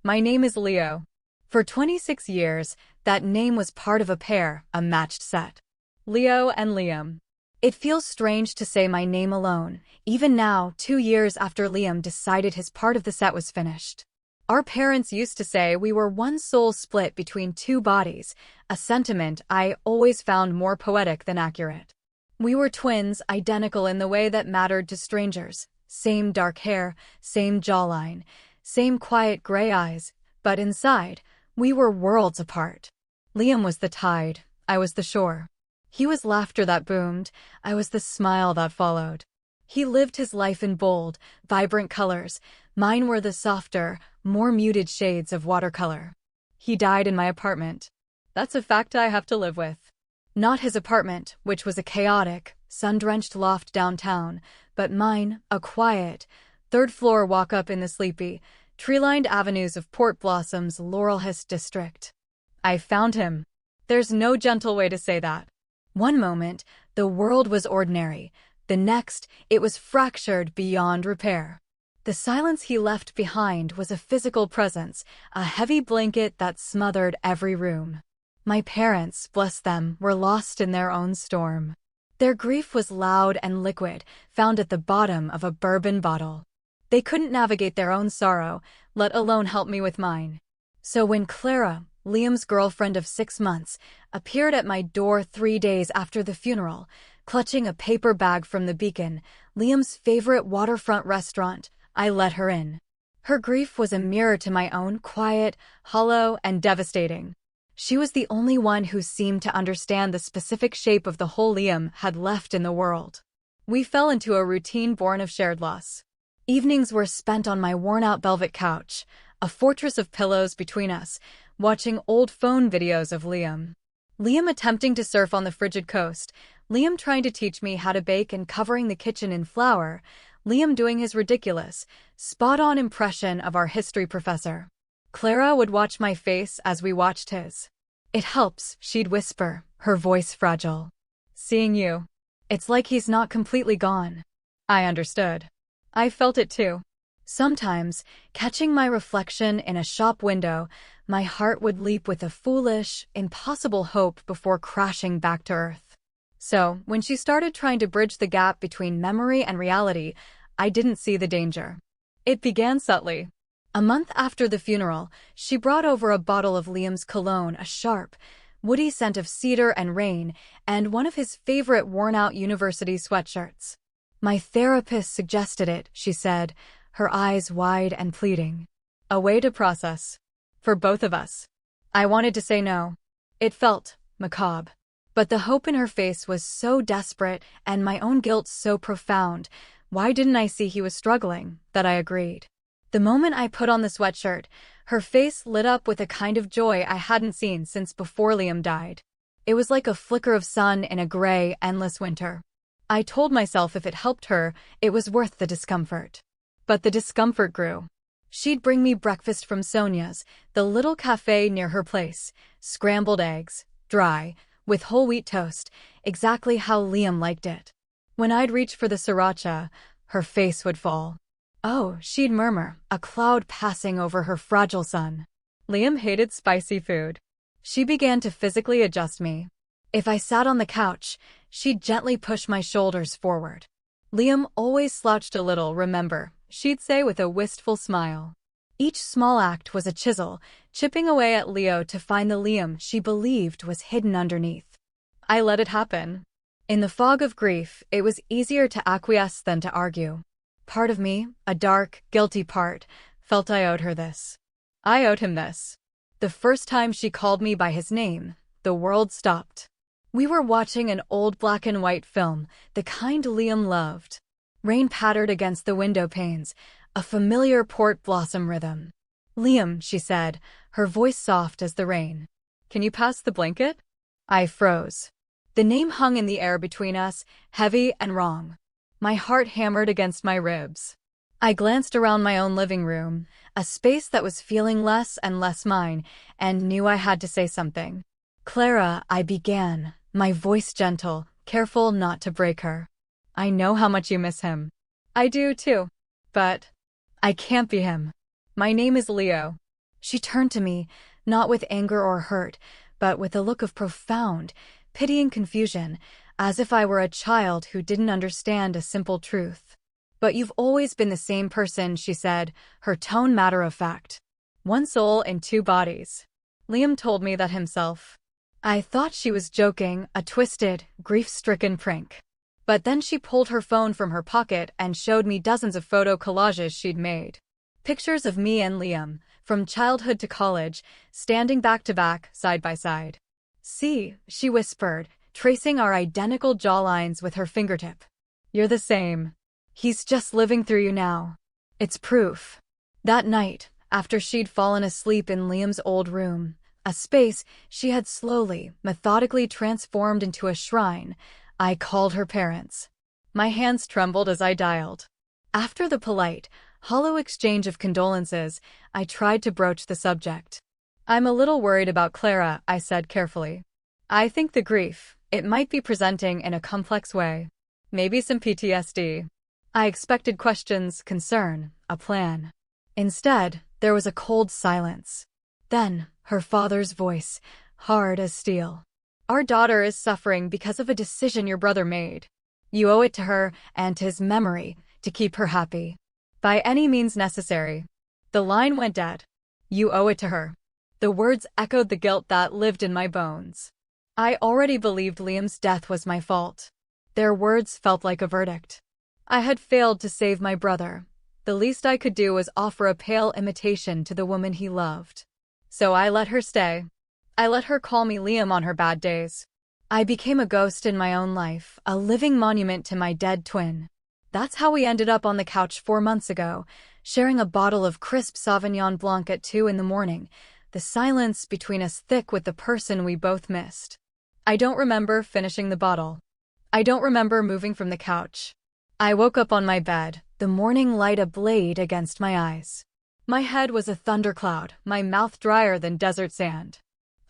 My name is Leo. For 26 years, that name was part of a pair, a matched set. Leo and Liam. It feels strange to say my name alone, even now, 2 years after Liam decided his part of the set was finished. Our parents used to say we were one soul split between two bodies, a sentiment I always found more poetic than accurate. We were twins, identical in the way that mattered to strangers. Same dark hair, same jawline, same quiet gray eyes, but inside, we were worlds apart. Liam was the tide, I was the shore. He was laughter that boomed, I was the smile that followed. He lived his life in bold, vibrant colors. Mine were the softer, more muted shades of watercolor. He died in my apartment. That's a fact I have to live with. Not his apartment, which was a chaotic, sun-drenched loft downtown, but mine, a quiet, third-floor walk-up in the sleepy, tree-lined avenues of Port Blossom's Laurelhurst district. I found him. There's no gentle way to say that. One moment, the world was ordinary. The next, it was fractured beyond repair. The silence he left behind was a physical presence, a heavy blanket that smothered every room. My parents, bless them, were lost in their own storm. Their grief was loud and liquid, found at the bottom of a bourbon bottle. They couldn't navigate their own sorrow, let alone help me with mine. So when Clara, Liam's girlfriend of 6 months, appeared at my door 3 days after the funeral, clutching a paper bag from the Beacon, Liam's favorite waterfront restaurant, I let her in. Her grief was a mirror to my own, quiet, hollow, and devastating. She was the only one who seemed to understand the specific shape of the hole Liam had left in the world. We fell into a routine born of shared loss. Evenings were spent on my worn-out velvet couch, a fortress of pillows between us, watching old phone videos of Liam. Liam attempting to surf on the frigid coast, Liam trying to teach me how to bake and covering the kitchen in flour, Liam doing his ridiculous, spot-on impression of our history professor. Clara would watch my face as we watched his. "It helps," she'd whisper, her voice fragile. "Seeing you. It's like he's not completely gone." I understood. I felt it too. Sometimes, catching my reflection in a shop window, my heart would leap with a foolish, impossible hope before crashing back to earth. So, when she started trying to bridge the gap between memory and reality, I didn't see the danger. It began subtly. A month after the funeral, she brought over a bottle of Liam's cologne, a sharp, woody scent of cedar and rain, and one of his favorite worn-out university sweatshirts. "My therapist suggested it," she said, her eyes wide and pleading. A way to process. For both of us. I wanted to say no. It felt macabre. But the hope in her face was so desperate and my own guilt so profound. Why didn't I see he was struggling, that I agreed. The moment I put on the sweatshirt, her face lit up with a kind of joy I hadn't seen since before Liam died. It was like a flicker of sun in a gray, endless winter. I told myself if it helped her, it was worth the discomfort. But the discomfort grew. She'd bring me breakfast from Sonia's, the little cafe near her place, scrambled eggs, dry, with whole wheat toast, exactly how Liam liked it. When I'd reach for the sriracha, her face would fall. "Oh," she'd murmur, a cloud passing over her fragile son. Liam hated spicy food. She began to physically adjust me. If I sat on the couch, she'd gently push my shoulders forward. "Liam always slouched a little, remember," she'd say with a wistful smile. Each small act was a chisel, chipping away at Leo to find the Liam she believed was hidden underneath. I let it happen. In the fog of grief, it was easier to acquiesce than to argue. Part of me, a dark, guilty part, felt I owed her this. I owed him this. The first time she called me by his name, the world stopped. We were watching an old black and white film, the kind Liam loved. Rain pattered against the window panes, a familiar Port Blossom rhythm. "Liam," she said, her voice soft as the rain. "Can you pass the blanket?" I froze. The name hung in the air between us, heavy and wrong. My heart hammered against my ribs. I glanced around my own living room, a space that was feeling less and less mine, and knew I had to say something. "Clara," I began, my voice gentle, careful not to break her. "I know how much you miss him." "I do too. But I can't be him. My name is Leo." She turned to me, not with anger or hurt, but with a look of profound, pitying confusion, as if I were a child who didn't understand a simple truth. "But you've always been the same person," she said, her tone matter-of-fact. "One soul in two bodies." Liam told me that himself. I thought she was joking, a twisted, grief-stricken prank. But then she pulled her phone from her pocket and showed me dozens of photo collages she'd made. Pictures of me and Liam, from childhood to college, standing back to back, side by side. "See," she whispered, tracing our identical jawlines with her fingertip. "You're the same. He's just living through you now. It's proof." That night, after she'd fallen asleep in Liam's old room, a space she had slowly, methodically transformed into a shrine, I called her parents. My hands trembled as I dialed. After the polite, hollow exchange of condolences, I tried to broach the subject. "I'm a little worried about Clara," I said carefully. "I think the grief, it might be presenting in a complex way. Maybe some PTSD. I expected questions, concern, a plan. Instead, there was a cold silence. Then, her father's voice, hard as steel. "Our daughter is suffering because of a decision your brother made. You owe it to her and to his memory to keep her happy. By any means necessary." The line went dead. "You owe it to her." The words echoed the guilt that lived in my bones. I already believed Liam's death was my fault. Their words felt like a verdict. I had failed to save my brother. The least I could do was offer a pale imitation to the woman he loved. So I let her stay. I let her call me Liam on her bad days. I became a ghost in my own life, a living monument to my dead twin. That's how we ended up on the couch 4 months ago, sharing a bottle of crisp Sauvignon Blanc at 2 in the morning, the silence between us thick with the person we both missed. I don't remember finishing the bottle. I don't remember moving from the couch. I woke up on my bed, the morning light ablaze against my eyes. My head was a thundercloud, my mouth drier than desert sand.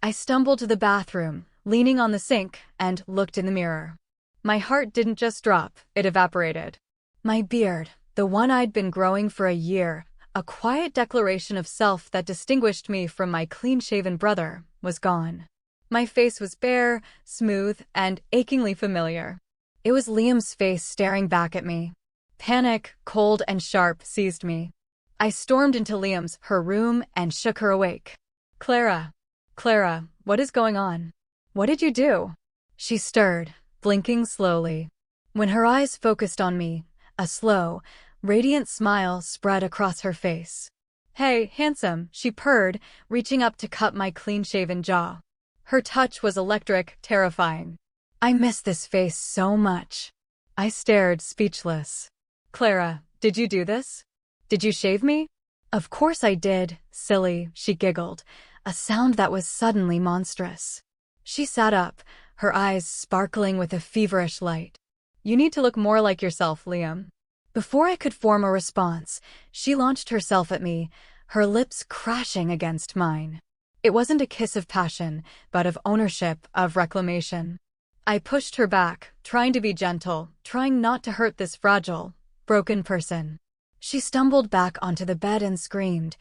I stumbled to the bathroom, leaning on the sink, and looked in the mirror. My heart didn't just drop, it evaporated. My beard, the one I'd been growing for a year, a quiet declaration of self that distinguished me from my clean-shaven brother, was gone. My face was bare, smooth, and achingly familiar. It was Liam's face staring back at me. Panic, cold and sharp, seized me. I stormed into her room, and shook her awake. "Clara. Clara, what is going on? What did you do?" She stirred, blinking slowly. When her eyes focused on me, a slow, radiant smile spread across her face. "Hey, handsome," she purred, reaching up to cup my clean-shaven jaw. Her touch was electric, terrifying. I missed this face so much. I stared, speechless. "Clara, did you do this? Did you shave me?" "Of course I did, silly," she giggled, a sound that was suddenly monstrous. She sat up, her eyes sparkling with a feverish light. "You need to look more like yourself, Liam." Before I could form a response, she launched herself at me, her lips crashing against mine. It wasn't a kiss of passion, but of ownership, of reclamation. I pushed her back, trying to be gentle, trying not to hurt this fragile, broken person. She stumbled back onto the bed and screamed,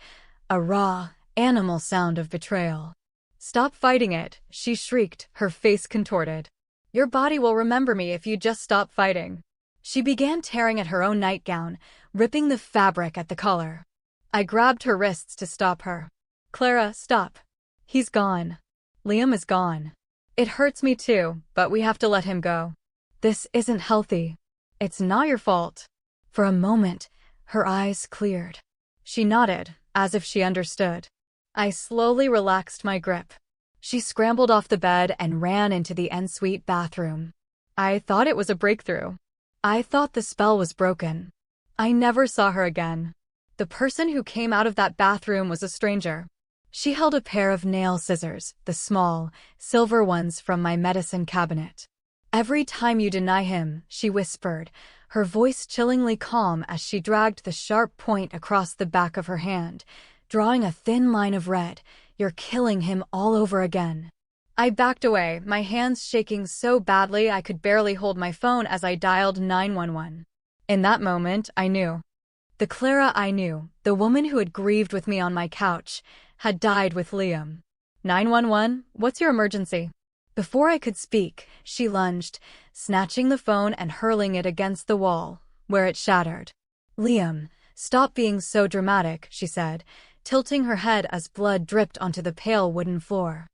a raw, animal sound of betrayal. "Stop fighting it," she shrieked, her face contorted. "Your body will remember me if you just stop fighting." She began tearing at her own nightgown, ripping the fabric at the collar. I grabbed her wrists to stop her. "Clara, stop. He's gone. Liam is gone. It hurts me too, but we have to let him go. This isn't healthy. It's not your fault." For a moment, her eyes cleared. She nodded, as if she understood. I slowly relaxed my grip. She scrambled off the bed and ran into the ensuite bathroom. I thought it was a breakthrough. I thought the spell was broken. I never saw her again. The person who came out of that bathroom was a stranger. She held a pair of nail scissors, the small, silver ones from my medicine cabinet. "Every time you deny him," she whispered, her voice chillingly calm as she dragged the sharp point across the back of her hand, drawing a thin line of red, "you're killing him all over again." I backed away, my hands shaking so badly I could barely hold my phone as I dialed 911. In that moment, I knew. The Clara I knew, the woman who had grieved with me on my couch, had died with Liam. 911, what's your emergency? Before I could speak, she lunged, snatching the phone and hurling it against the wall, where it shattered. Liam, stop being so dramatic, she said, tilting her head as blood dripped onto the pale wooden floor.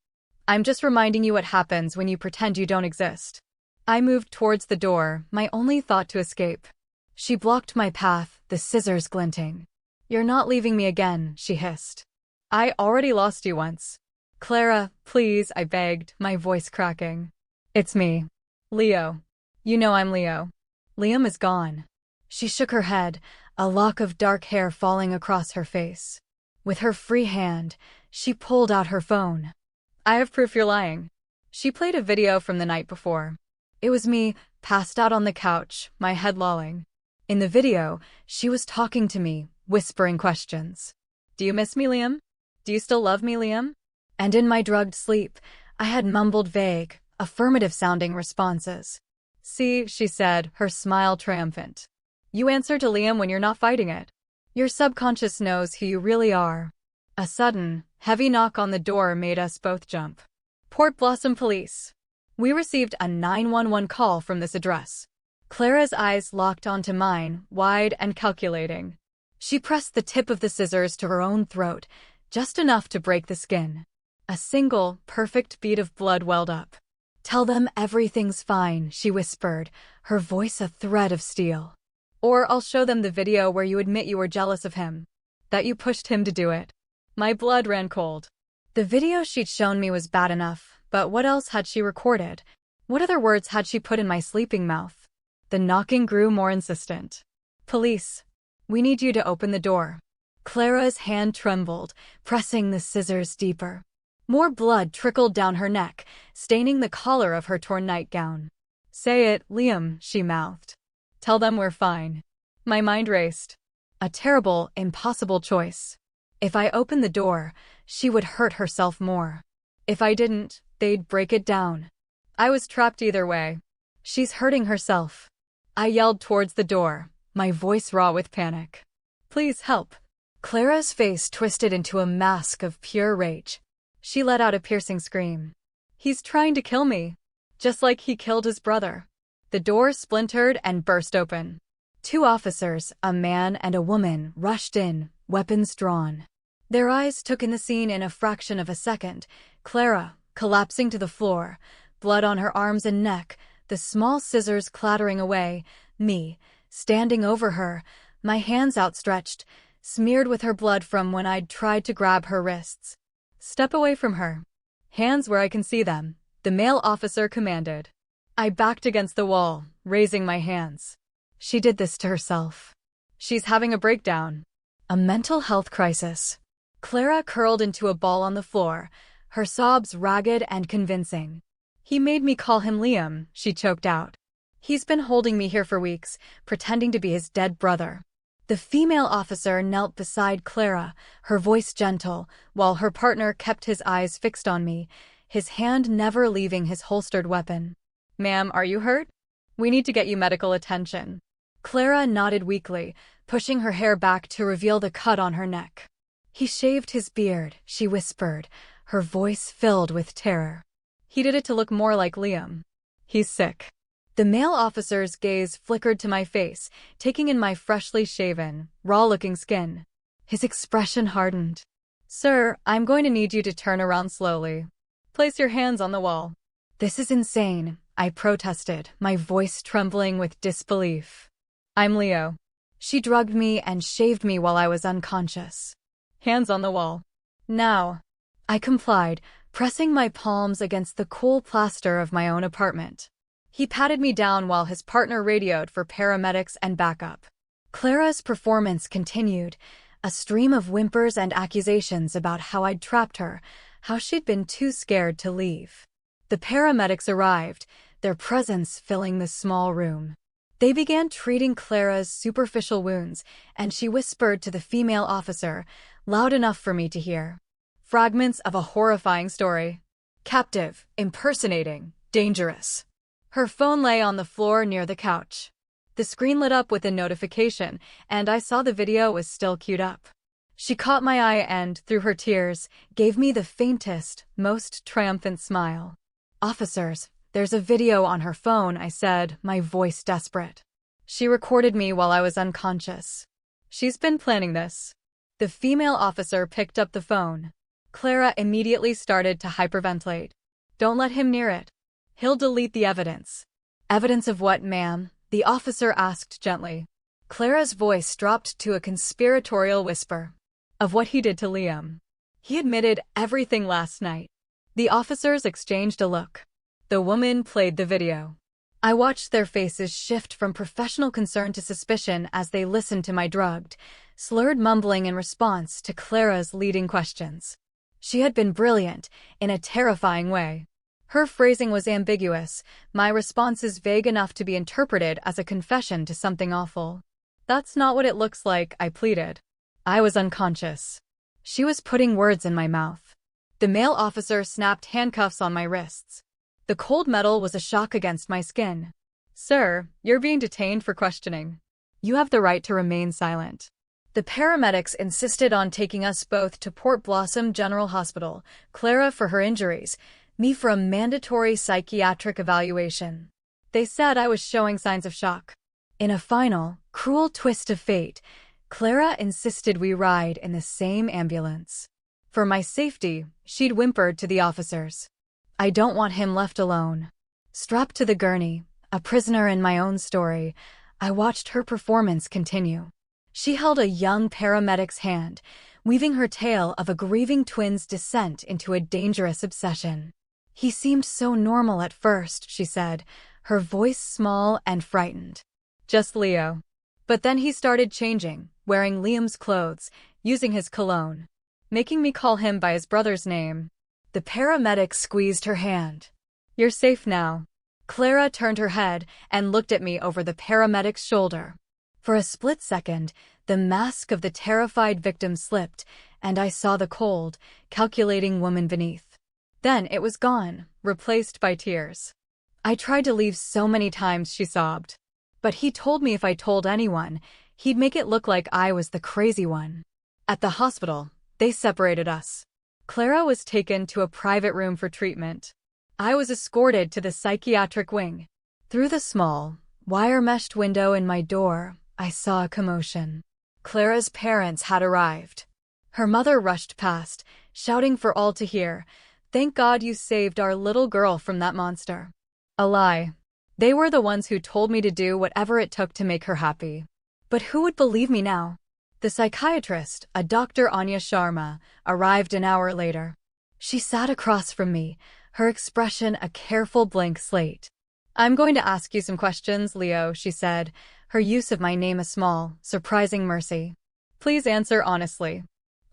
I'm just reminding you what happens when you pretend you don't exist. I moved towards the door, my only thought to escape. She blocked my path, the scissors glinting. You're not leaving me again, she hissed. I already lost you once. Clara, please, I begged, my voice cracking. It's me. Leo. You know I'm Leo. Liam is gone. She shook her head, a lock of dark hair falling across her face. With her free hand, she pulled out her phone. I have proof you're lying. She played a video from the night before. It was me, passed out on the couch, my head lolling. In the video, she was talking to me, whispering questions. Do you miss me, Liam? Do you still love me, Liam? And in my drugged sleep, I had mumbled vague, affirmative-sounding responses. See, she said, her smile triumphant. You answer to Liam when you're not fighting it. Your subconscious knows who you really are. A sudden, heavy knock on the door made us both jump. Port Blossom Police. We received a 911 call from this address. Clara's eyes locked onto mine, wide and calculating. She pressed the tip of the scissors to her own throat, just enough to break the skin. A single, perfect bead of blood welled up. Tell them everything's fine, she whispered, her voice a thread of steel. Or I'll show them the video where you admit you were jealous of him. That you pushed him to do it. My blood ran cold. The video she'd shown me was bad enough, but what else had she recorded? What other words had she put in my sleeping mouth? The knocking grew more insistent. Police. We need you to open the door. Clara's hand trembled, pressing the scissors deeper. More blood trickled down her neck, staining the collar of her torn nightgown. Say it, Liam, she mouthed. Tell them we're fine. My mind raced. A terrible, impossible choice. If I opened the door, she would hurt herself more. If I didn't, they'd break it down. I was trapped either way. She's hurting herself. I yelled towards the door, my voice raw with panic. Please help. Clara's face twisted into a mask of pure rage. She let out a piercing scream. He's trying to kill me. Just like he killed his brother. The door splintered and burst open. 2 officers, a man and a woman, rushed in, weapons drawn. Their eyes took in the scene in a fraction of a second. Clara, collapsing to the floor, blood on her arms and neck, the small scissors clattering away, me, standing over her, my hands outstretched, smeared with her blood from when I'd tried to grab her wrists. Step away from her. Hands where I can see them, the male officer commanded. I backed against the wall, raising my hands. She did this to herself. She's having a breakdown. A mental health crisis. Clara curled into a ball on the floor, her sobs ragged and convincing. He made me call him Liam, she choked out. He's been holding me here for weeks, pretending to be his dead brother. The female officer knelt beside Clara, her voice gentle, while her partner kept his eyes fixed on me, his hand never leaving his holstered weapon. Ma'am, are you hurt? We need to get you medical attention. Clara nodded weakly, pushing her hair back to reveal the cut on her neck. He shaved his beard, she whispered, her voice filled with terror. He did it to look more like Liam. He's sick. The male officer's gaze flickered to my face, taking in my freshly shaven, raw-looking skin. His expression hardened. Sir, I'm going to need you to turn around slowly. Place your hands on the wall. This is insane, I protested, my voice trembling with disbelief. I'm Leo. She drugged me and shaved me while I was unconscious. Hands on the wall. Now. I complied, pressing my palms against the cool plaster of my own apartment. He patted me down while his partner radioed for paramedics and backup. Clara's performance continued, a stream of whimpers and accusations about how I'd trapped her, how she'd been too scared to leave. The paramedics arrived, their presence filling the small room. They began treating Clara's superficial wounds, and she whispered to the female officer, loud enough for me to hear. Fragments of a horrifying story. Captive, impersonating, dangerous. Her phone lay on the floor near the couch. The screen lit up with a notification, and I saw the video was still queued up. She caught my eye and, through her tears, gave me the faintest, most triumphant smile. "Officers, there's a video on her phone," I said, my voice desperate. "She recorded me while I was unconscious. She's been planning this." The female officer picked up the phone. Clara immediately started to hyperventilate. "Don't let him near it. He'll delete the evidence." "Evidence of what, ma'am?" the officer asked gently. Clara's voice dropped to a conspiratorial whisper. "Of what he did to Liam. He admitted everything last night." The officers exchanged a look. The woman played the video. I watched their faces shift from professional concern to suspicion as they listened to my drugged, slurred mumbling in response to Clara's leading questions. She had been brilliant, in a terrifying way. Her phrasing was ambiguous, my responses vague enough to be interpreted as a confession to something awful. "That's not what it looks like," I pleaded. "I was unconscious." She was putting words in my mouth. The male officer snapped handcuffs on my wrists. The cold metal was a shock against my skin. "Sir, you're being detained for questioning. You have the right to remain silent." The paramedics insisted on taking us both to Port Blossom General Hospital, Clara for her injuries, me for a mandatory psychiatric evaluation. They said I was showing signs of shock. In a final, cruel twist of fate, Clara insisted we ride in the same ambulance. For my safety, she'd whimpered to the officers. "I don't want him left alone." Strapped to the gurney, a prisoner in my own story, I watched her performance continue. She held a young paramedic's hand, weaving her tale of a grieving twin's descent into a dangerous obsession. "He seemed so normal at first," she said, her voice small and frightened. "Just Leo. But then he started changing, wearing Liam's clothes, using his cologne, making me call him by his brother's name." The paramedic squeezed her hand. "You're safe now." Clara turned her head and looked at me over the paramedic's shoulder. For a split second, the mask of the terrified victim slipped, and I saw the cold, calculating woman beneath. Then it was gone, replaced by tears. "I tried to leave so many times," she sobbed. "But he told me if I told anyone, he'd make it look like I was the crazy one." At the hospital, they separated us. Clara was taken to a private room for treatment. I was escorted to the psychiatric wing. Through the small, wire-meshed window in my door, I saw a commotion. Clara's parents had arrived. Her mother rushed past, shouting for all to hear, "Thank God you saved our little girl from that monster." A lie. They were the ones who told me to do whatever it took to make her happy. But who would believe me now? The psychiatrist, a Dr. Anya Sharma, arrived an hour later. She sat across from me, her expression a careful blank slate. "I'm going to ask you some questions, Leo," she said, her use of my name a small, surprising mercy. "Please answer honestly."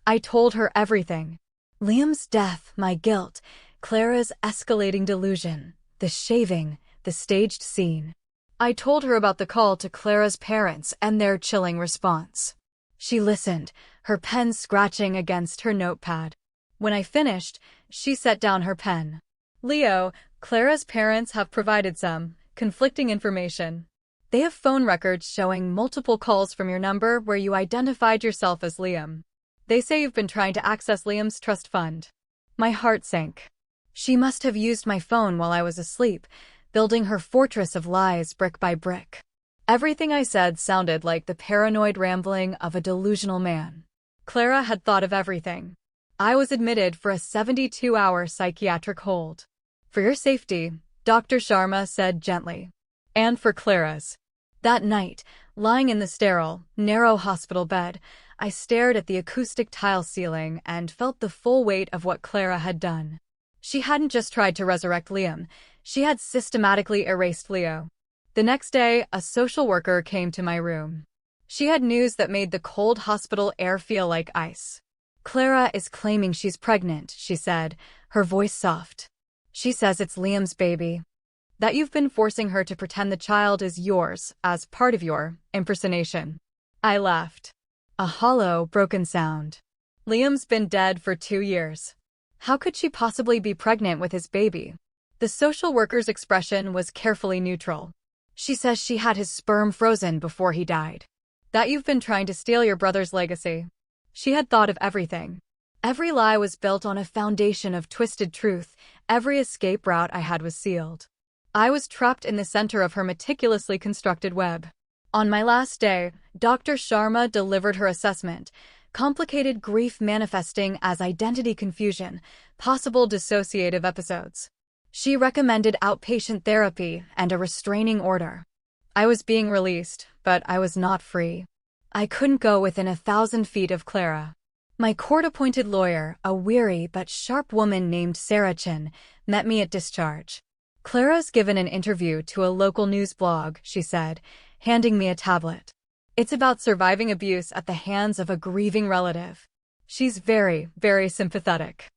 I told her everything. Liam's death, my guilt, Clara's escalating delusion, the shaving, the staged scene. I told her about the call to Clara's parents and their chilling response. She listened, her pen scratching against her notepad. When I finished, she set down her pen. "Leo, Clara's parents have provided some conflicting information. They have phone records showing multiple calls from your number where you identified yourself as Liam. They say you've been trying to access Liam's trust fund." My heart sank. She must have used my phone while I was asleep, building her fortress of lies brick by brick. Everything I said sounded like the paranoid rambling of a delusional man. Clara had thought of everything. I was admitted for a 72-hour psychiatric hold. "For your safety," Dr. Sharma said gently. "And for Clara's." That night, lying in the sterile, narrow hospital bed, I stared at the acoustic tile ceiling and felt the full weight of what Clara had done. She hadn't just tried to resurrect Liam, she had systematically erased Leo. The next day, a social worker came to my room. She had news that made the cold hospital air feel like ice. "Clara is claiming she's pregnant," she said, her voice soft. "She says it's Liam's baby. That you've been forcing her to pretend the child is yours as part of your impersonation." I laughed. A hollow, broken sound. "Liam's been dead for 2 years. How could she possibly be pregnant with his baby?" The social worker's expression was carefully neutral. "She says she had his sperm frozen before he died. That you've been trying to steal your brother's legacy." She had thought of everything. Every lie was built on a foundation of twisted truth. Every escape route I had was sealed. I was trapped in the center of her meticulously constructed web. On my last day, Dr. Sharma delivered her assessment: complicated grief manifesting as identity confusion, possible dissociative episodes. She recommended outpatient therapy and a restraining order. I was being released, but I was not free. I couldn't go within 1,000 feet of Clara. My court-appointed lawyer, a weary but sharp woman named Sarah Chin, met me at discharge. "Clara's given an interview to a local news blog," she said, handing me a tablet. "It's about surviving abuse at the hands of a grieving relative. She's very, very sympathetic."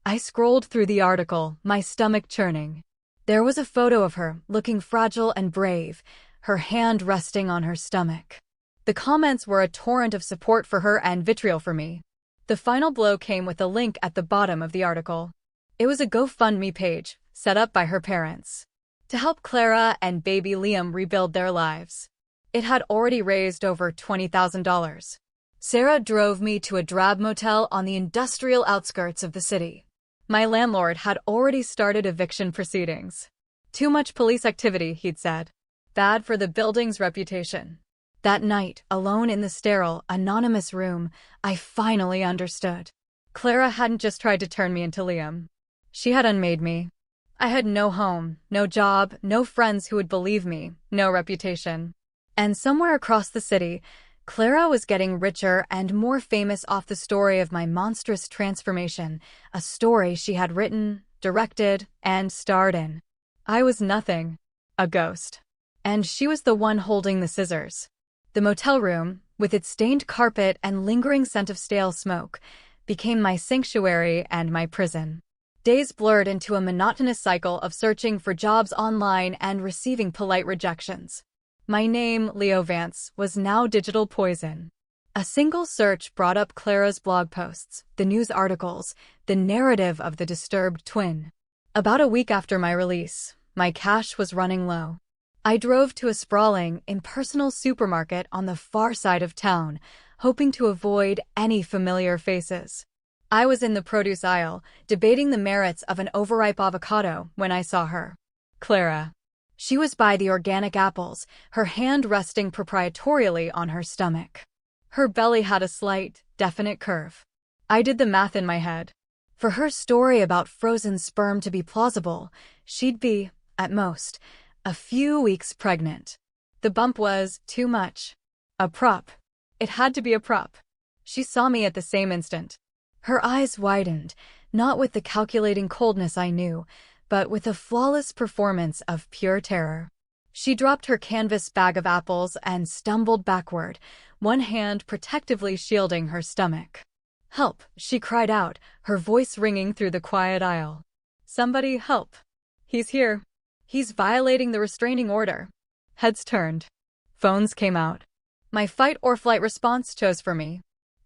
I scrolled through the article, my stomach churning. There was a photo of her, looking fragile and brave, her hand resting on her stomach. The comments were a torrent of support for her and vitriol for me. The final blow came with a link at the bottom of the article. It was a GoFundMe page, set up by her parents, to help Clara and baby Liam rebuild their lives. It had already raised over $20,000. Sarah drove me to a drab motel on the industrial outskirts of the city. My landlord had already started eviction proceedings. "Too much police activity," he'd said. "Bad for the building's reputation." That night, alone in the sterile, anonymous room, I finally understood. Clara hadn't just tried to turn me into Liam. She had unmade me. I had no home, no job, no friends who would believe me, no reputation. And somewhere across the city, Clara was getting richer and more famous off the story of my monstrous transformation, a story she had written, directed, and starred in. I was nothing, a ghost. And she was the one holding the scissors. The motel room, with its stained carpet and lingering scent of stale smoke, became my sanctuary and my prison. Days blurred into a monotonous cycle of searching for jobs online and receiving polite rejections. My name, Leo Vance, was now digital poison. A single search brought up Clara's blog posts, the news articles, the narrative of the disturbed twin. About a week after my release, my cash was running low. I drove to a sprawling, impersonal supermarket on the far side of town, hoping to avoid any familiar faces. I was in the produce aisle, debating the merits of an overripe avocado, when I saw her. Clara. She was by the organic apples, her hand resting proprietorially on her stomach. Her belly had a slight, definite curve. I did the math in my head. For her story about frozen sperm to be plausible, she'd be, at most, a few weeks pregnant. The bump was too much. A prop. It had to be a prop. She saw me at the same instant. Her eyes widened, not with the calculating coldness I knew, but with a flawless performance of pure terror. She dropped her canvas bag of apples and stumbled backward, one hand protectively shielding her stomach. "Help!" she cried out, her voice ringing through the quiet aisle. "Somebody help! He's here. He's violating the restraining order." Heads turned. Phones came out. My fight-or-flight response chose for me.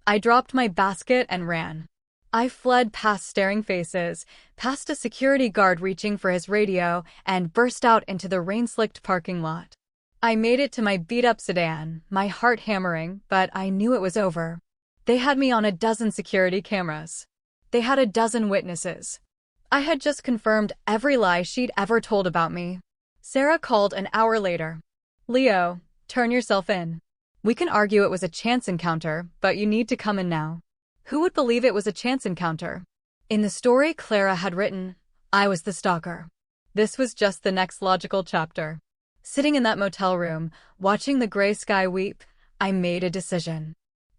I dropped my basket and ran. I fled past staring faces, past a security guard reaching for his radio, and burst out into the rain-slicked parking lot. I made it to my beat-up sedan, my heart hammering, but I knew it was over. They had me on a dozen security cameras. They had a dozen witnesses. I had just confirmed every lie she'd ever told about me. Sarah called an hour later. "Leo, turn yourself in. We can argue it was a chance encounter, but you need to come in now." Who would believe it was a chance encounter? In the story Clara had written, I was the stalker. This was just the next logical chapter. Sitting in that motel room, watching the gray sky weep, I made a decision.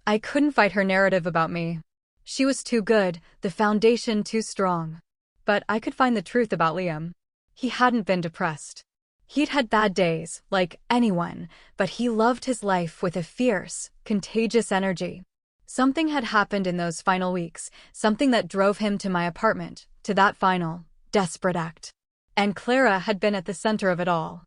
I couldn't fight her narrative about me. She was too good, the foundation too strong. But I could find the truth about Liam. He hadn't been depressed. He'd had bad days, like anyone, but he loved his life with a fierce, contagious energy. Something had happened in those final weeks, something that drove him to my apartment, to that final, desperate act. And Clara had been at the center of it all.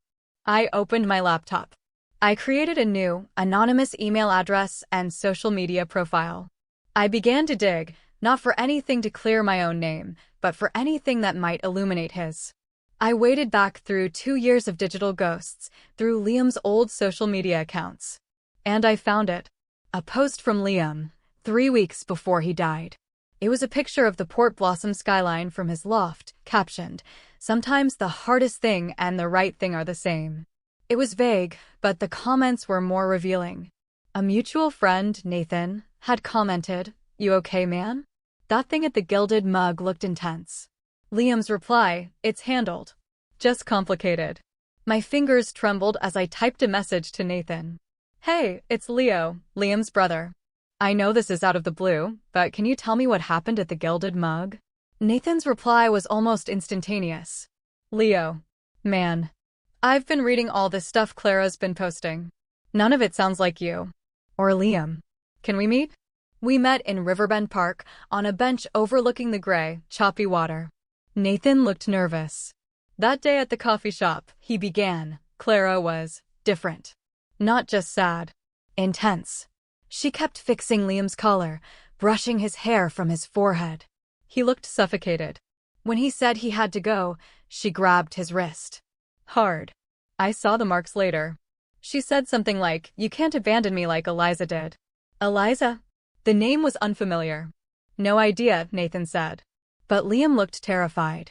I opened my laptop. I created a new, anonymous email address and social media profile. I began to dig, not for anything to clear my own name, but for anything that might illuminate his. I waded back through 2 years of digital ghosts, through Liam's old social media accounts. And I found it. A post from Liam, 3 weeks before he died. It was a picture of the Port Blossom skyline from his loft, captioned, "Sometimes the hardest thing and the right thing are the same." It was vague, but the comments were more revealing. A mutual friend, Nathan, had commented, "You okay, man? That thing at the Gilded mug looked intense." Liam's reply, "It's handled. Just complicated." My fingers trembled as I typed a message to Nathan. "Hey, it's Leo, Liam's brother. I know this is out of the blue, but can you tell me what happened at the Gilded mug?" Nathan's reply was almost instantaneous. "Leo. Man. I've been reading all this stuff Clara's been posting. None of it sounds like you. Or Liam. Can we meet?" We met in Riverbend Park, on a bench overlooking the gray, choppy water. Nathan looked nervous. That day at the coffee shop, he began, Clara was different. Not just sad. Intense. She kept fixing Liam's collar, brushing his hair from his forehead. He looked suffocated. When he said he had to go, she grabbed his wrist. Hard. I saw the marks later. She said something like, "You can't abandon me like Eliza did." Eliza? The name was unfamiliar. "No idea," Nathan said. But Liam looked terrified.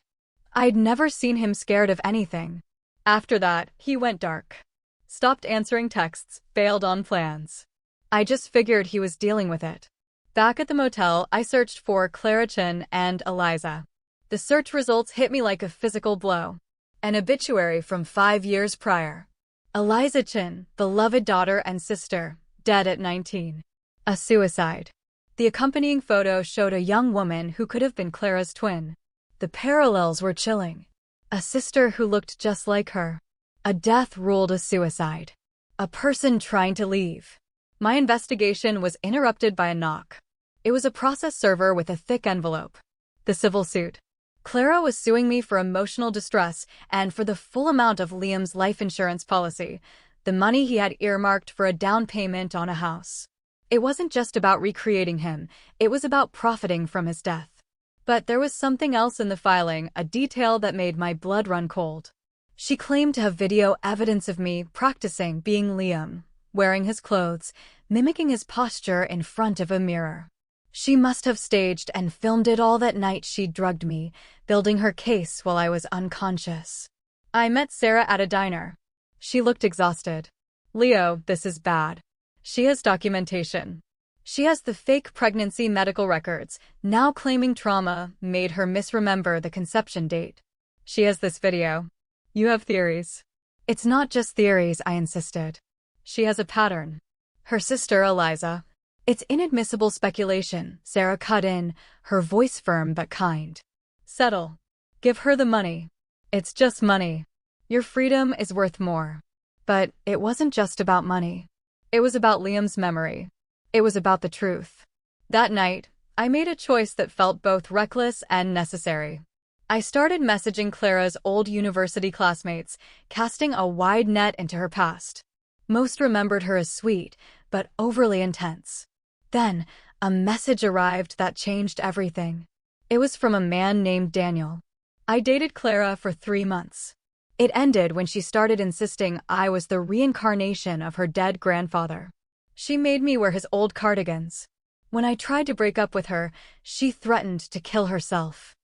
I'd never seen him scared of anything. After that, he went dark. Stopped answering texts, bailed on plans. I just figured he was dealing with it. Back at the motel, I searched for Clara Chin and Eliza. The search results hit me like a physical blow. An obituary from 5 years prior. Eliza Chin, beloved daughter and sister, dead at 19. A suicide. The accompanying photo showed a young woman who could have been Clara's twin. The parallels were chilling. A sister who looked just like her. A death ruled a suicide. A person trying to leave. My investigation was interrupted by a knock. It was a process server with a thick envelope. The civil suit. Clara was suing me for emotional distress and for the full amount of Liam's life insurance policy, the money he had earmarked for a down payment on a house. It wasn't just about recreating him, it was about profiting from his death. But there was something else in the filing, a detail that made my blood run cold. She claimed to have video evidence of me practicing being Liam, wearing his clothes, mimicking his posture in front of a mirror. She must have staged and filmed it all that night she drugged me, building her case while I was unconscious. I met Sarah at a diner. She looked exhausted. "Leo, this is bad." She has documentation. She has the fake pregnancy medical records, now claiming trauma made her misremember the conception date. She has this video. "You have theories." "It's not just theories," I insisted. "She has a pattern." Her sister, Eliza. "It's inadmissible speculation," Sarah cut in, her voice firm but kind. "Settle. Give her the money. It's just money. Your freedom is worth more." But it wasn't just about money. It was about Liam's memory. It was about the truth. That night, I made a choice that felt both reckless and necessary. I started messaging Clara's old university classmates, casting a wide net into her past. Most remembered her as sweet, but overly intense. Then, a message arrived that changed everything. It was from a man named Daniel. I dated Clara for 3 months. It ended when she started insisting I was the reincarnation of her dead grandfather. She made me wear his old cardigans. When I tried to break up with her, she threatened to kill herself.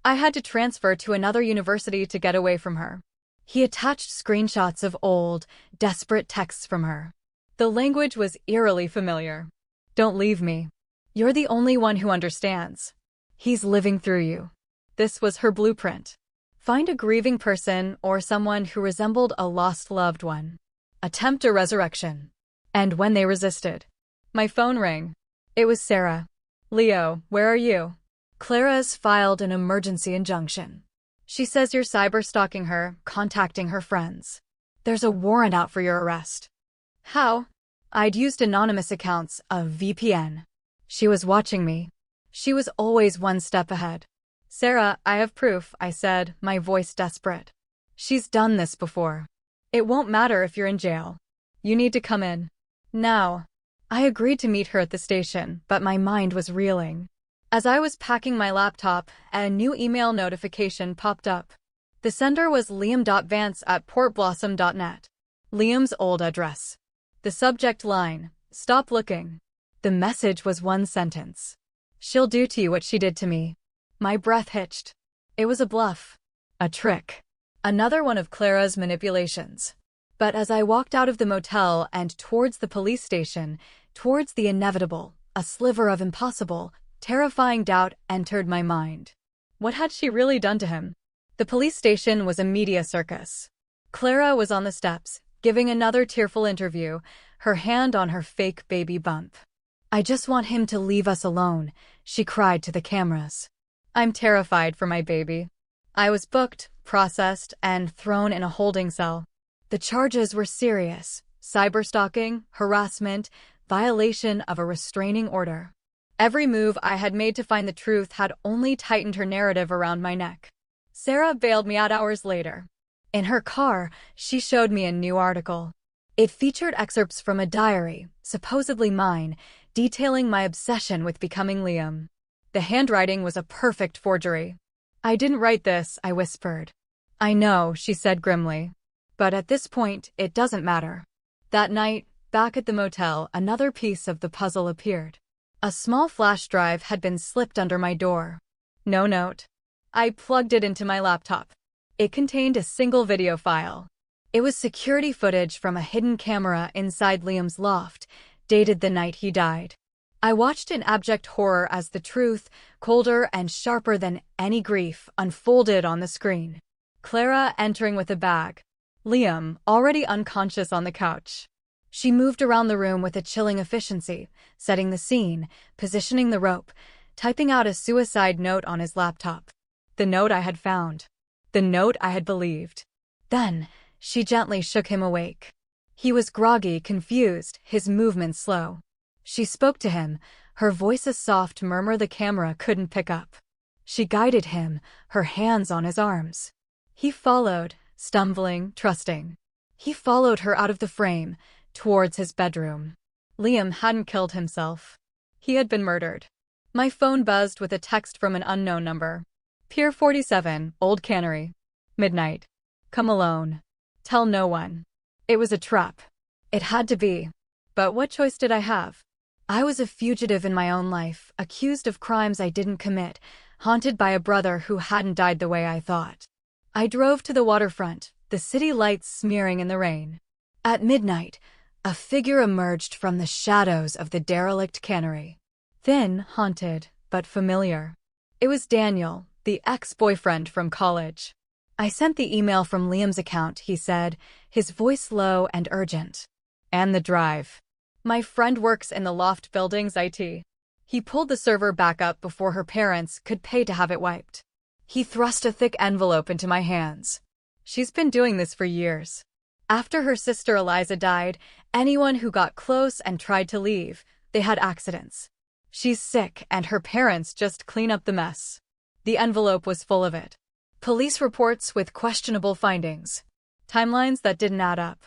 I had to transfer to another university to get away from her. He attached screenshots of old, desperate texts from her. The language was eerily familiar. "Don't leave me. You're the only one who understands. He's living through you." This was her blueprint. Find a grieving person or someone who resembled a lost loved one. Attempt a resurrection. And when they resisted, my phone rang. It was Sarah. "Leo, where are you? Clara's filed an emergency injunction. She says you're cyber-stalking her, contacting her friends. There's a warrant out for your arrest." "How?" I'd used anonymous accounts, a VPN. She was watching me. She was always one step ahead. "Sarah, I have proof," I said, my voice desperate. "She's done this before. It won't matter if you're in jail. You need to come in. Now." I agreed to meet her at the station, but my mind was reeling. As I was packing my laptop, a new email notification popped up. The sender was liam.vance@portblossom.net. Liam's old address. The subject line, "Stop looking." The message was one sentence. She'll do to you what she did to me. My breath hitched. It was a bluff. A trick. Another one of Clara's manipulations. But as I walked out of the motel and towards the police station, towards the inevitable, a sliver of impossible, terrifying doubt entered my mind. What had she really done to him? The police station was a media circus. Clara was on the steps, giving another tearful interview, her hand on her fake baby bump. I just want him to leave us alone, she cried to the cameras. I'm terrified for my baby. I was booked, processed, and thrown in a holding cell. The charges were serious: cyberstalking, harassment, violation of a restraining order. Every move I had made to find the truth had only tightened her narrative around my neck. Sarah bailed me out hours later. In her car, she showed me a new article. It featured excerpts from a diary, supposedly mine, detailing my obsession with becoming Liam. The handwriting was a perfect forgery. I didn't write this, I whispered. I know, she said grimly. But at this point, it doesn't matter. That night, back at the motel, another piece of the puzzle appeared. A small flash drive had been slipped under my door. No note. I plugged it into my laptop. It contained a single video file. It was security footage from a hidden camera inside Liam's loft, dated the night he died. I watched in abject horror as the truth, colder and sharper than any grief, unfolded on the screen. Clara entering with a bag. Liam, already unconscious on the couch. She moved around the room with a chilling efficiency, setting the scene, positioning the rope, typing out a suicide note on his laptop. The note I had found. The note I had believed. Then, she gently shook him awake. He was groggy, confused, his movements slow. She spoke to him, her voice a soft murmur the camera couldn't pick up. She guided him, her hands on his arms. He followed, stumbling, trusting. He followed her out of the frame, towards his bedroom. Liam hadn't killed himself. He had been murdered. My phone buzzed with a text from an unknown number. Pier 47, Old Cannery. Midnight. Come alone. Tell no one. It was a trap. It had to be. But what choice did I have? I was a fugitive in my own life, accused of crimes I didn't commit, haunted by a brother who hadn't died the way I thought. I drove to the waterfront, the city lights smearing in the rain. At midnight, a figure emerged from the shadows of the derelict cannery. Thin, haunted, but familiar. It was Daniel, the ex-boyfriend from college. I sent the email from Liam's account, he said, his voice low and urgent. And the drive. My friend works in the loft building's IT. He pulled the server back up before her parents could pay to have it wiped. He thrust a thick envelope into my hands. She's been doing this for years. After her sister Eliza died, anyone who got close and tried to leave, they had accidents. She's sick and her parents just clean up the mess. The envelope was full of it. Police reports with questionable findings. Timelines that didn't add up.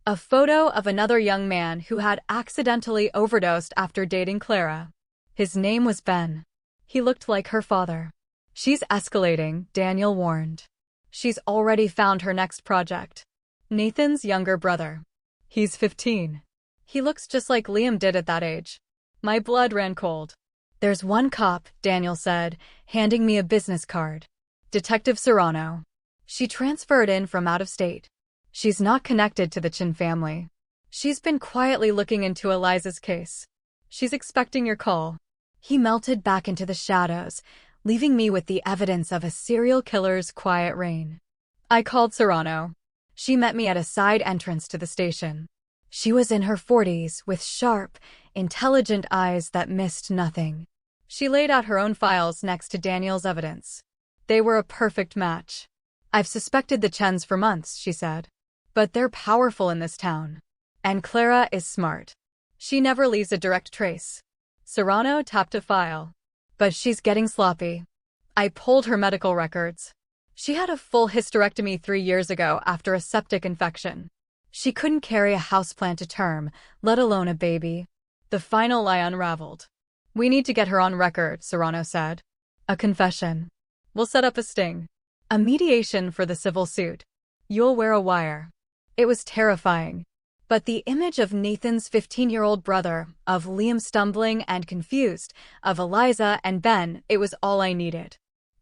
A photo of another young man who had accidentally overdosed after dating Clara. His name was Ben. He looked like her father. She's escalating, Daniel warned. She's already found her next project. Nathan's younger brother. He's 15. He looks just like Liam did at that age. My blood ran cold. There's one cop, Daniel said, handing me a business card. Detective Serrano. She transferred in from out of state. She's not connected to the Chin family. She's been quietly looking into Eliza's case. She's expecting your call. He melted back into the shadows, leaving me with the evidence of a serial killer's quiet reign. I called Serrano. She met me at a side entrance to the station. She was in her 40s, with sharp, intelligent eyes that missed nothing. She laid out her own files next to Daniel's evidence. They were a perfect match. I've suspected the Chens for months, she said. But they're powerful in this town. And Clara is smart. She never leaves a direct trace. Serrano tapped a file. But she's getting sloppy. I pulled her medical records. She had a full hysterectomy 3 years ago after a septic infection. She couldn't carry a houseplant to term, let alone a baby. The final lie unraveled. We need to get her on record, Serrano said. A confession. We'll set up a sting. A mediation for the civil suit. You'll wear a wire. It was terrifying. But the image of Nathan's 15-year-old brother, of Liam stumbling and confused, of Eliza and Ben, it was all I needed.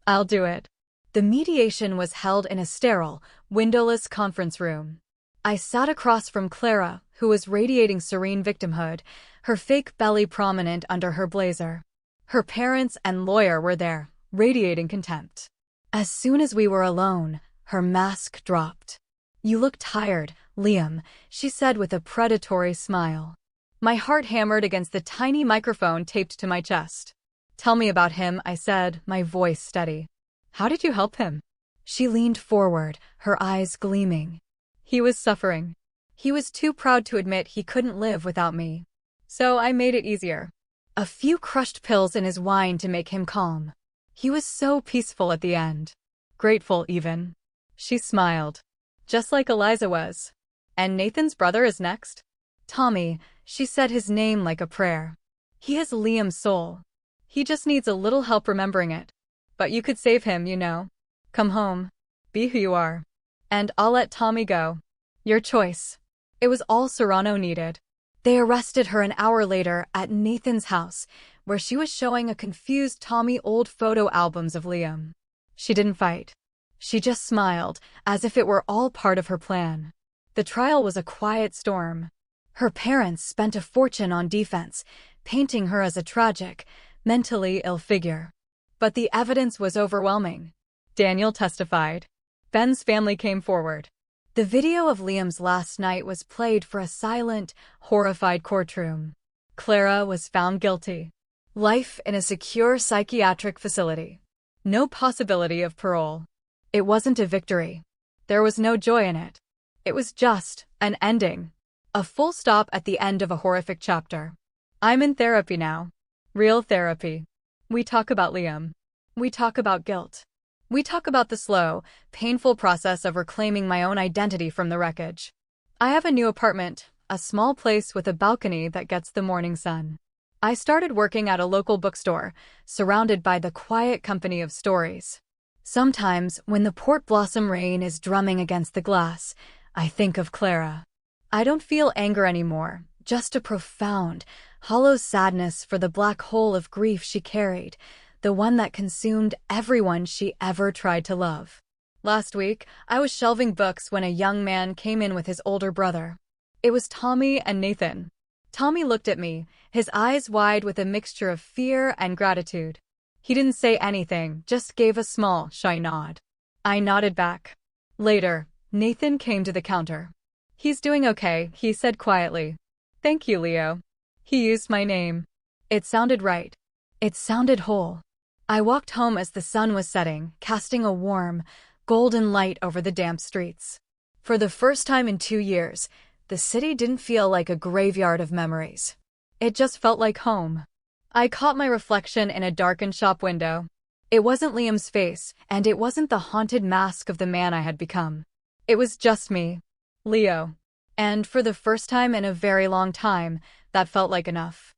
I'll do it. The mediation was held in a sterile, windowless conference room. I sat across from Clara, who was radiating serene victimhood, her fake belly prominent under her blazer. Her parents and lawyer were there, radiating contempt. As soon as we were alone, her mask dropped. "You look tired, Liam," she said with a predatory smile. My heart hammered against the tiny microphone taped to my chest. "Tell me about him," I said, my voice steady. "How did you help him?" She leaned forward, her eyes gleaming. "He was suffering. He was too proud to admit he couldn't live without me. So I made it easier. A few crushed pills in his wine to make him calm. He was so peaceful at the end. Grateful, even." She smiled. "Just like Eliza was. And Nathan's brother is next?" "Tommy," she said his name like a prayer. "He has Liam's soul. He just needs a little help remembering it. But you could save him, you know. Come home. Be who you are. And I'll let Tommy go. Your choice." It was all Serrano needed. They arrested her an hour later at Nathan's house, where she was showing a confused Tommy old photo albums of Liam. She didn't fight. She just smiled, as if it were all part of her plan. The trial was a quiet storm. Her parents spent a fortune on defense, painting her as a tragic, mentally ill figure. But the evidence was overwhelming. Daniel testified. Ben's family came forward. The video of Liam's last night was played for a silent, horrified courtroom. Clara was found guilty. Life in a secure psychiatric facility. No possibility of parole. It wasn't a victory. There was no joy in it. It was just an ending. A full stop at the end of a horrific chapter. I'm in therapy now. Real therapy. We talk about Liam. We talk about guilt. We talk about the slow, painful process of reclaiming my own identity from the wreckage. I have a new apartment, a small place with a balcony that gets the morning sun. I started working at a local bookstore, surrounded by the quiet company of stories. Sometimes, when the port blossom rain is drumming against the glass, I think of Clara. I don't feel anger anymore, just a profound, hollow sadness for the black hole of grief she carried, the one that consumed everyone she ever tried to love. Last week, I was shelving books when a young man came in with his older brother. It was Tommy and Nathan. Tommy looked at me, his eyes wide with a mixture of fear and gratitude. He didn't say anything, just gave a small, shy nod. I nodded back. Later, Nathan came to the counter. "He's doing okay," he said quietly. "Thank you, Leo." He used my name. It sounded right. It sounded whole. I walked home as the sun was setting, casting a warm, golden light over the damp streets. For the first time in 2 years, the city didn't feel like a graveyard of memories. It just felt like home. I caught my reflection in a darkened shop window. It wasn't Liam's face, and it wasn't the haunted mask of the man I had become. It was just me, Leo. And for the first time in a very long time, that felt like enough.